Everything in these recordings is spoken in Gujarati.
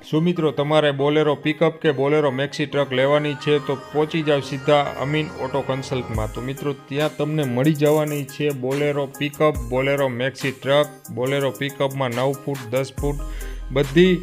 શું મિત્રો તમારે બોલેરો પિકઅપ કે બોલેરો મેક્સી ટ્રક લેવાની છે તો પહોંચી જાવ સીધા અમીન ઓટો કન્સલ્ટમાં। તો મિત્રો ત્યાં તમને મળી જવાની છે Bolero pickup, Bolero maxi truck, Bolero પિકઅપમાં 9 ફૂટ 10 ફૂટ બધી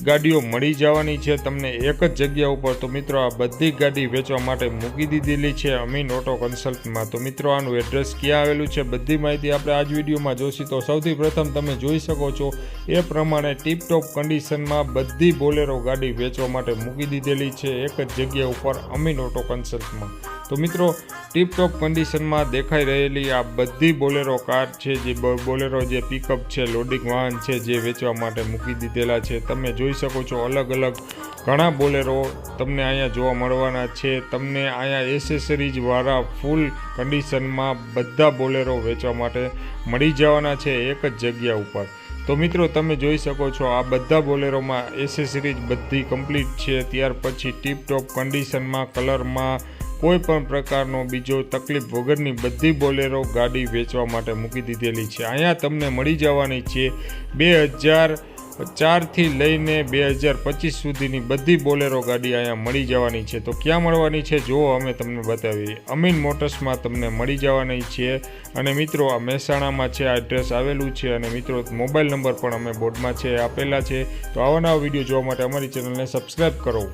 ગાડીઓ મળી જવાની છે તમને એક જ જગ્યા ઉપર। તો મિત્રો આ બધી ગાડી વેચવા માટે મૂકી દીધેલી છે અમીન ઓટો કન્સલ્ટમાં। તો મિત્રો આનું એડ્રેસ ક્યાં આવેલું છે બધી માહિતી આપણે આજ વિડીયોમાં જોઈશું। તો સૌથી પ્રથમ તમે જોઈ શકો છો એ પ્રમાણે ટીપટોપ કન્ડિશનમાં બધી બોલેરો ગાડી વેચવા માટે મૂકી દીધેલી છે એક જ જગ્યા ઉપર અમીન ઓટો કન્સલ્ટમાં। તો મિત્રો ટીપટોપ કન્ડિશનમાં દેખાઈ રહેલી આ બધી બોલેરો કાર છે, જે બોલેરો જે પિકઅપ છે, લોડિંગ વાહન છે, જે વેચવા માટે મૂકી દીધેલા છે। તમે જોઈ શકો છો અલગ અલગ ઘણા બોલેરો તમને અહીંયા જોવા મળવાના છે। તમને અહીંયા એસેસરીઝવાળા ફૂલ કન્ડિશનમાં બધા બોલેરો વેચવા માટે મળી જવાના છે એક જ જગ્યા ઉપર। તો મિત્રો તમે જોઈ શકો છો આ બધા બોલેરોમાં એસેસરીઝ બધી કમ્પ્લીટ છે। ત્યાર પછી ટીપટોપ કન્ડિશનમાં કલરમાં કોઈ પણ પ્રકારનો બીજો તકલીફ વગરની બધી બોલેરો ગાડી વેચવા માટે મૂકી દીધેલી છે। અહીંયા તમને મળી જવાની છે 2004થી લઈને 2025 સુધીની બધી બોલેરો ગાડી અહીંયા મળી જવાની છે। તો ક્યાં મળવાની છે જો અમે તમને બતાવીએ, અમીન મોટર્સમાં તમને મળી જવાની છે। અને મિત્રો આ મહેસાણામાં છે, આ એડ્રેસ આવેલું છે। અને મિત્રો મોબાઈલ નંબર પણ અમે બોર્ડમાં છે આપેલા છે। તો આવા નવા વિડીયો જોવા માટે અમારી ચેનલને સબસ્ક્રાઈબ કરો।